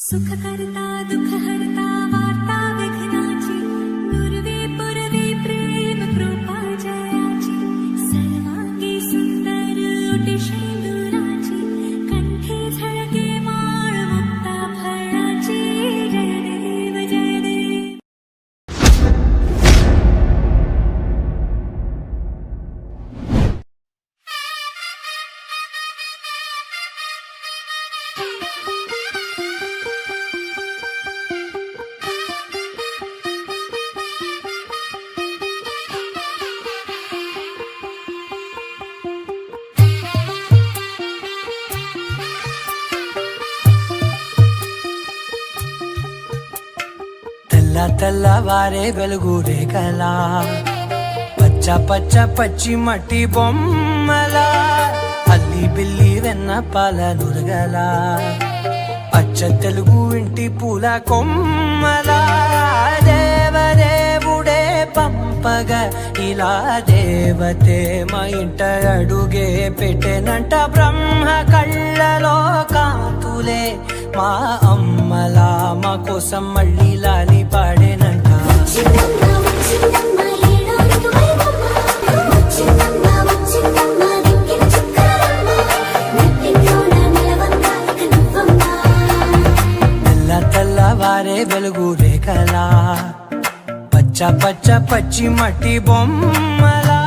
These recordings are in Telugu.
सुखकर्ता दुःखहर्ता वार्ता विघ्नाची नुरवी पुरवी प्रेम कृपा जयाची सर्वांगी सुंदर ओटी शेंदुराची कंठी झळके माळ मुक्ता फळाची जय देव जय देव. తెల్లవారే వెలుగు రేఖలా పచ్చ పచ్చ పచ్చి మట్టి బొమ్మల అల్లి బిల్లి వెన్న పాల నురగల అచ్చ తెలుగు ఇంటి పూల కొమ్మల దేవదేవుడే పంపగ ఇలా దేవతే మా ఇంట అడుగే పెట్టెనంట బ్రహ్మ కళ్ళలో కాంతులే మా అమ్మలా మా కోసం మళ్ళీ లాలి పాడేనంట. తెల్లవారే వెలుగు రేఖలా పచ్చ పచ్చ పచ్చి మట్టి బొమ్మలా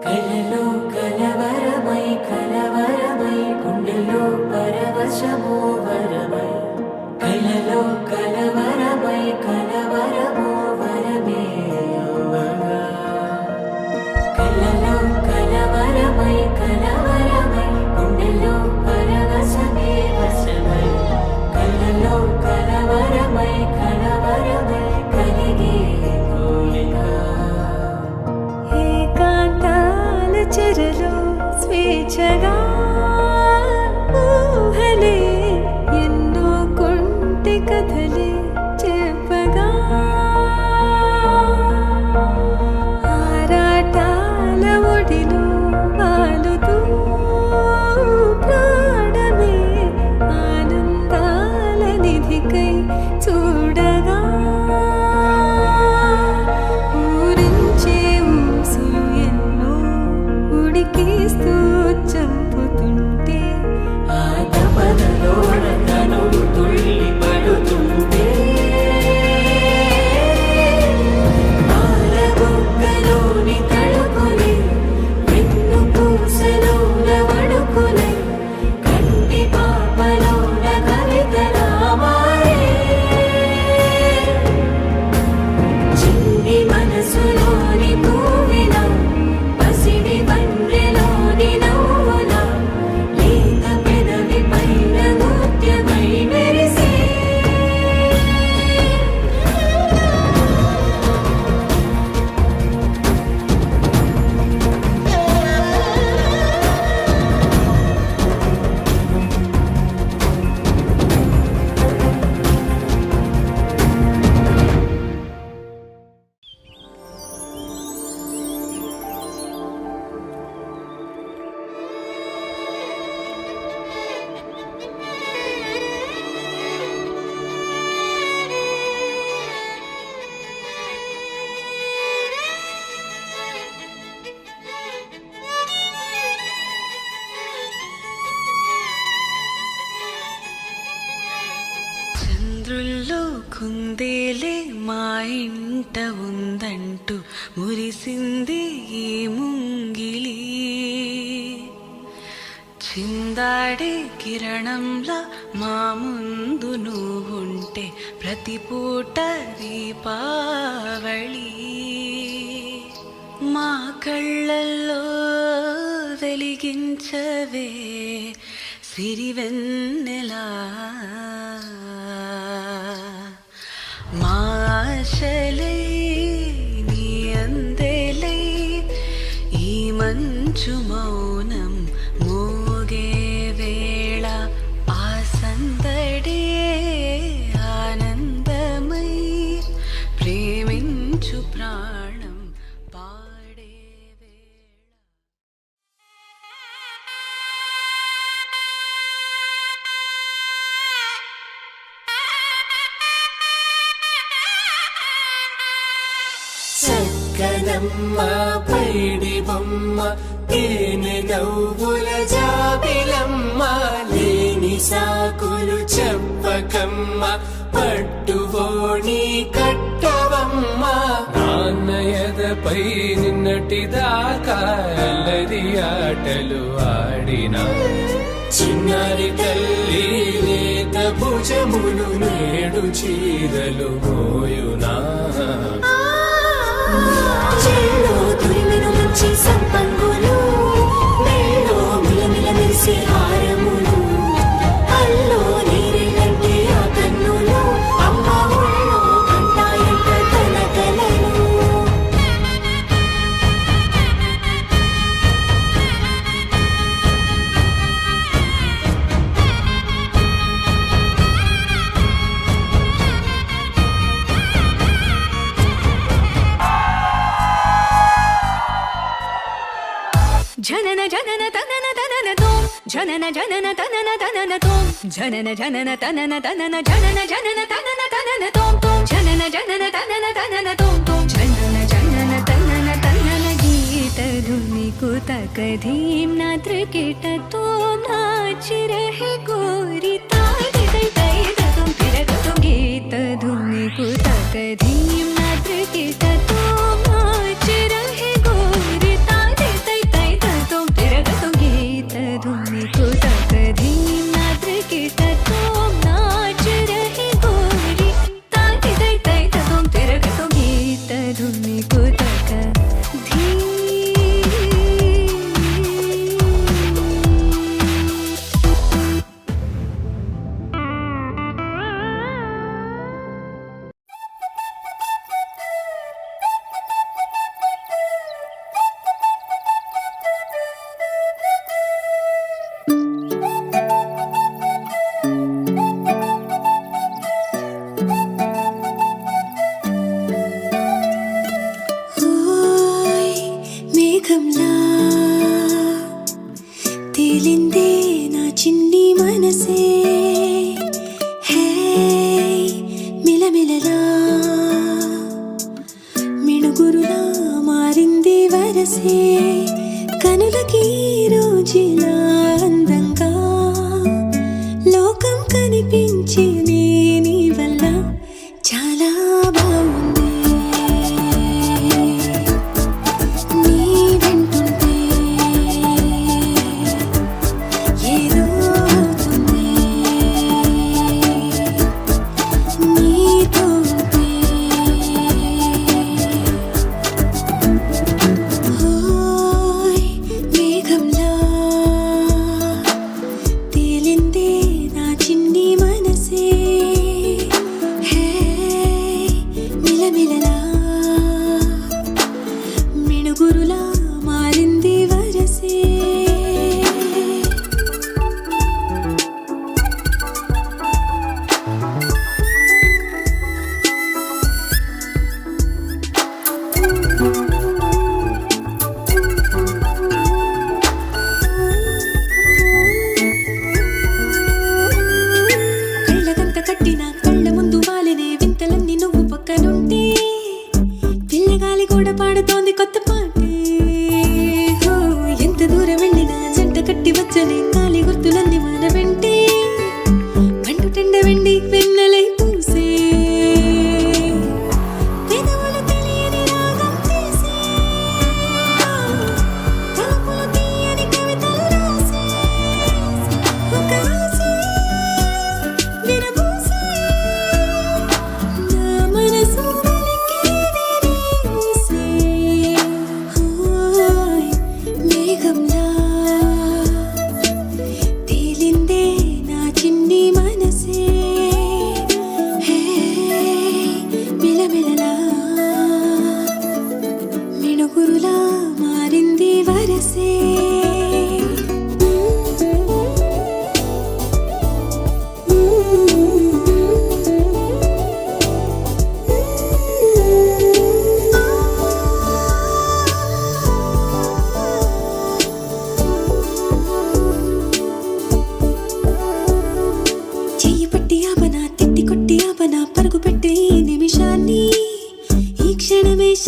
కలలో కలవరమై కలవరమై గుండెలో పరవశమో వరమై కలలో కలవరమై కలవరమో వరమే అవ్వగా కలలో కలవరమై కలవరమై గుండెలో పరవశమే వశమై కలలో కలవరమై కలవరమై కలిగే కోలిక చెరలో స్వేచ్ఛగా ఊహలే ఎన్నో కొంటి కథలే చెప్పగా ఆరాటాల ఒడిలో వాలుతూ ప్రాణమే ఆనందాల నిధికై చూడగా ఉడికిస్తూ చంపుతుంటే ఆ తపనలో తనువు తుళ్ళి పడుతుంటే పాలబొక్కలోని తడుకులే వెన్ను పూసలోన వడుకులే కంటి పాపలోన కవితలా మారే చిన్ని మనసులోని పూవిలా పసిడి బండ్రెలోని నవ్వులా లేత పెదవి పైన నృత్యమై మెరిసే చంద్రుల్లో కుందేలే మా ఇంట ఉందంటూ మురిసింది ఈ ముంగిలి చిందాడే కిరణంలా మా ముందు నువ్వుంటే ప్రతి పూట దీపావళి మా కళ్ళల్లో వెలిగించవే సిరివెన్నెలా మా ఆశలై నీ అందెలై ఈ మంచు మౌనం మోగే వేళ ఆ సందడే ఆనందమై ప్రేమించు ప్రాణం పాడే వేళ. చక్కనమ్మ పైడి బొమ్మ తేనె నవ్వుల జాబిలమ్మ లేని సాకులు చెప్పకమ్మ పట్టువోణి కట్టవమ్మ నాన్నయదపై నిన్నటిదాకా అల్లరి ఆటలు ఆడినా చిన్నారి తల్లి లేత భుజములు నేడు చీరలు మోయునా చెల్లో తురిమిను మంచి సంపంగులు మేలో మిలమిల మెరిసే హారములు అల్లో నీరేలంటే ఆ కన్నులు అమ్మ ఒళ్ళో కంటాయంట తన కలలు. జనన జనన తనన తనన తోం జనన జనన తనన తనన తోం జనన జనన తనన తనన జనన జనన తనన తనన తోం తోం జనన జనన తనన తనన తోం తోం జనన జనన తనన తనన గీత ధుని కుతక ధీం నాత్ర కిట తోం నాచి రహే గోరి తాయి తై తై తోం తిరగ తోం గీత ధుని కుతక ధీం నాత్ర కిట తోం నాచి రహే గోరి తాయి తై తై తోం తిరగ తోం గీత ధుని కుతక ధీం నాత్ర కిట తోం నాచి రహే గోరి తాయి తై తై తోం తిరగ తోం గీత ధుని కుతక ధీం. ఓయ్ మేఘంలా తేలిందే నా చిన్ని మనసే హే మిలమిలలా మిణుగురులా మారింది వరసే కనులకి రోజులా అందంగా లోకం కనిపించి నీ వల్ల చాలా బాగుంది నీ వెంటుంటే ఏదో అవుతుంది నీతో ఉంటే ఓయ్ మేఘంలా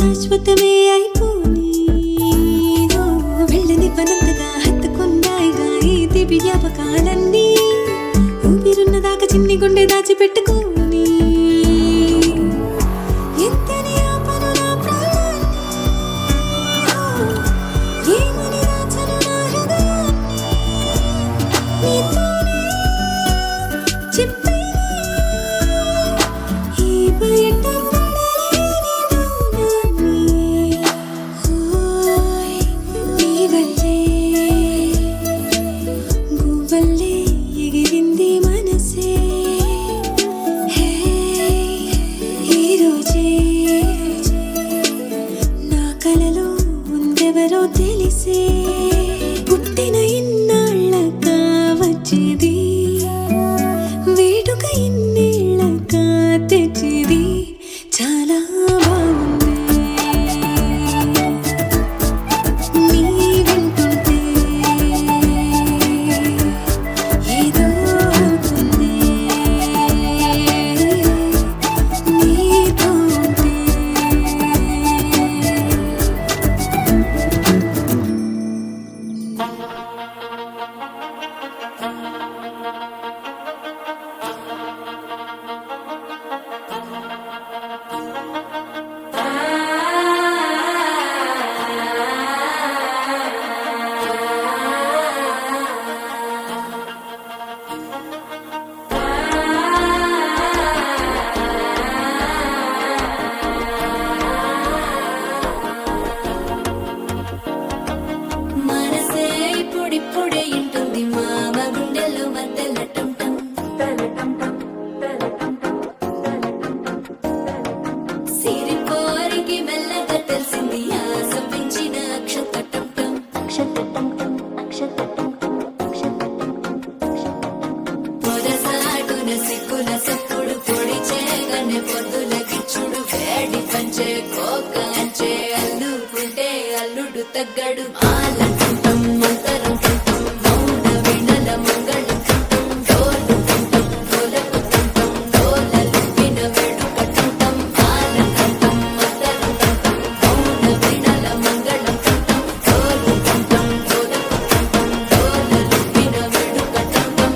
శాశ్వతమే అయిపోని వెళ్ళనివ్వనంతగా హత్తుకున్నాయిగా ఈ తీపి జ్ఞాపకాలన్నీ ఊపిరున్నదాకా చిన్ని గుండె దాచిపెట్టుకోని ఎంతని ఆపను నా ప్రాణాన్ని ఏమని రాచను నా హృదయాన్ని నీతోనే చెప్పేనా ఈ బయట పడలేని మౌనాన్ని ఓయ్ నీ వల్లే గువ్వల్లే ఎగిరింది మనసే హే ఈ రోజే నా కలలో ఉందెవరో తెలిసే పుట్టిన ఇన్నాళ్ళక వచ్చేది వేడుక ఇన్నేళ్ళక తెచ్చేది చాలా బాగుంది నీ వింటుంటే ఏదో అవుతుంది నీతో ఉంటే మనసే ఇప్పుడిప్పుడే ఇంటుంది మామ గుండెల్లో మధ్యల టంటం సిరి కోరికి మెల్లగా తెలిసింది ఆశ పెంచిన పొరసాటున సిక్కుల సప్పుడు పొడి చేయగానే పొద్దుల కిచ్చుడు వేడి పంచే కోక అంచే అల్లుకుంటే అల్లుడు తగ్గడు ఆలంటుంటం మంతరం టుంటం మౌన వినల మంగళం టుంటం డోలు టుంటం డోలకు టుంటం డోలలు విన వేడుక టుంటం ఆలంటుంటం మంతరం టుంటం మౌన వినల మంగళం టుంటం డోలు టుంటం డోలకు టుంటం డోలలు విన వేడుక టుంటం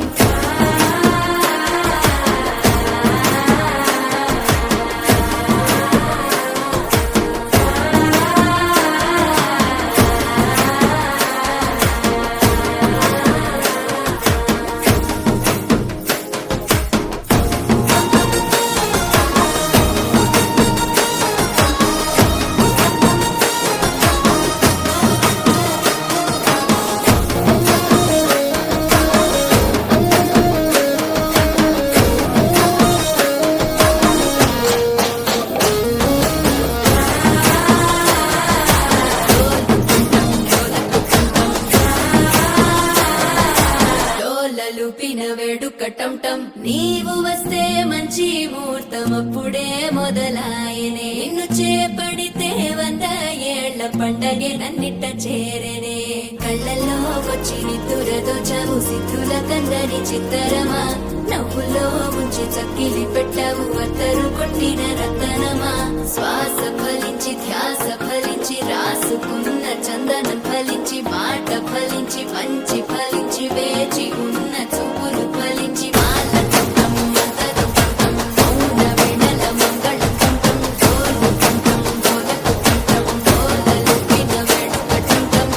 డోలలుపిన వేడుక టంటం నీవు వస్తే మంచి ముహూర్తం అప్పుడే మొదలాయనే నిన్ను చేపడితే 100 ఏళ్ల పండగే నన్నిట్ట చేరనే కళ్ళల్లో వచ్చి నిద్దురదో చావు సిద్ధుల కందని చిత్తరమా నవ్వులో ముంచి చక్కిలి పెట్టావు అత్తరు కొట్టిన రతనమా శ్వాస ఫలించి ధ్యాస ఫలించి రాసుకున్న చందనం ఫలించి మాట ఫలించి మంచి ఫలించి వేచి ఉన్న చూపులు ఫలించి మాల టుంటం మంతరం టుంటం మౌన వినల మంగళం టుంటం డోలు టుంటం డోలకు టుంటం డోలలు విన వేడుక టుంటం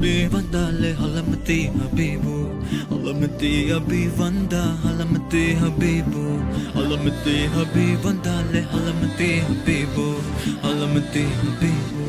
Vandale halamati habibu halamati habi vanda halamati habibu halamati habi vandale halamati habibu halamati habibu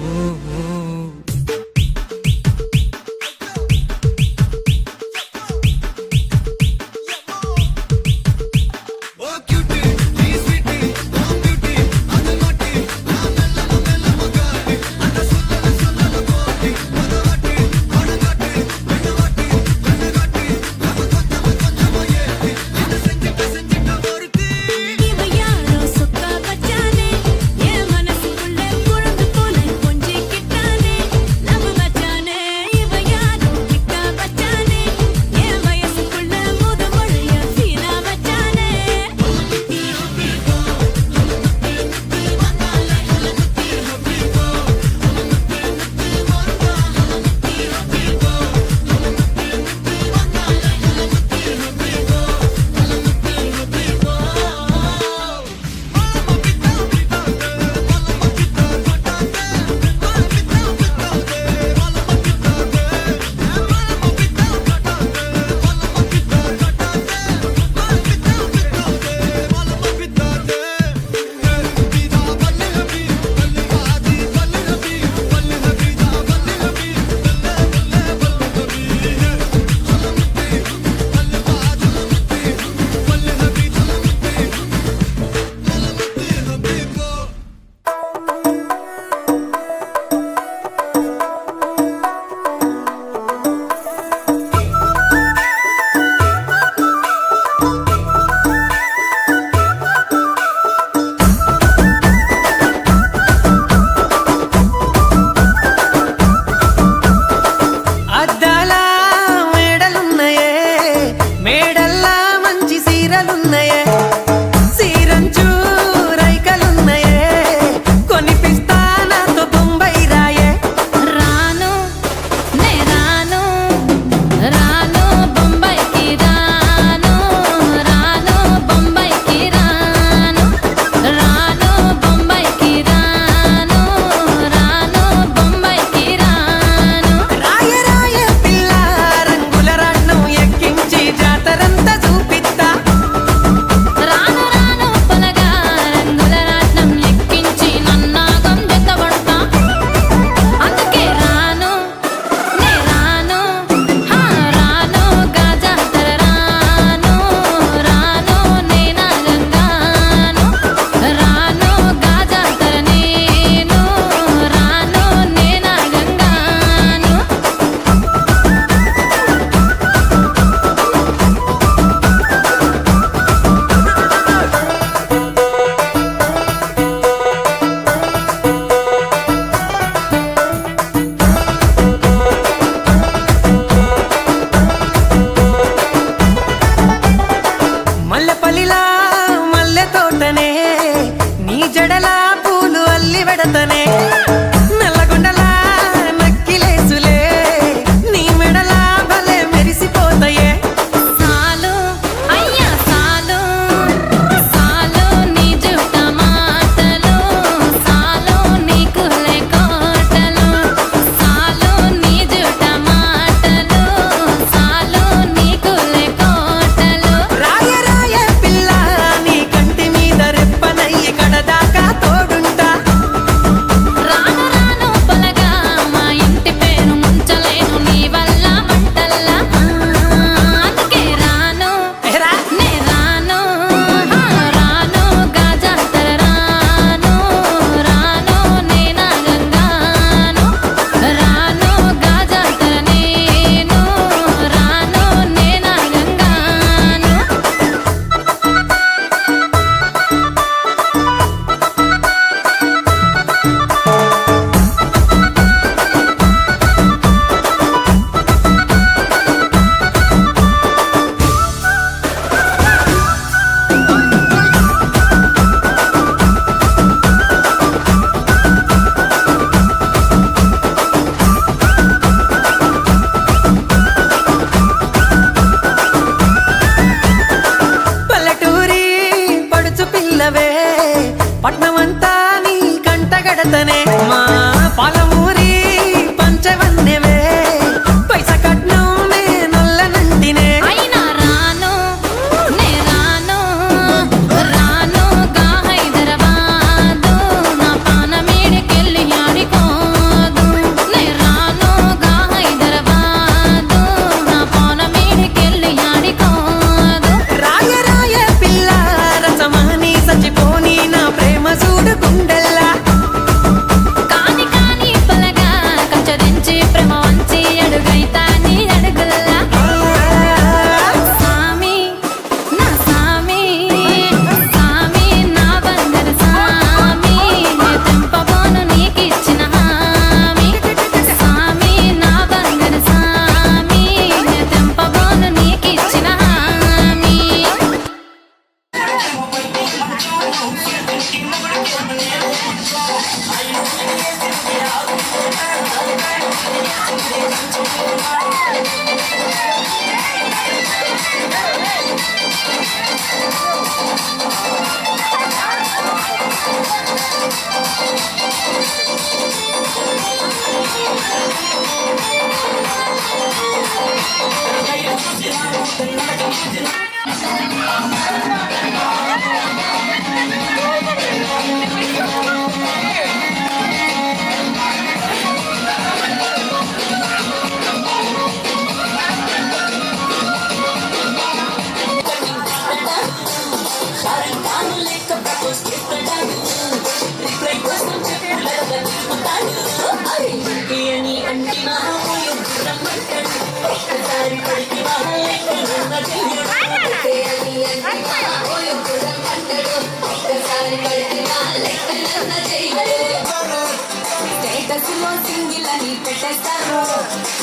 ఒక్కసారి పడికి వాళ్ళెక్కడున్న చెయ్యడు ఒక్కసారి పడితే లెక్కలన్న చెయ్యడు స్టేటస్ లో సింగిల్ అని పెట్టేస్తారు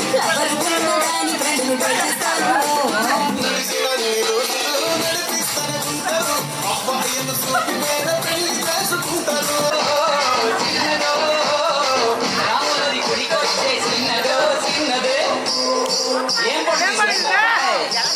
ఫ్లవర్ ఉండడానికి ఫ్రెండ్లు పెట్టేస్తారు రాములది గుడికొచ్చే చిన్నదే ఏం పడుతుంది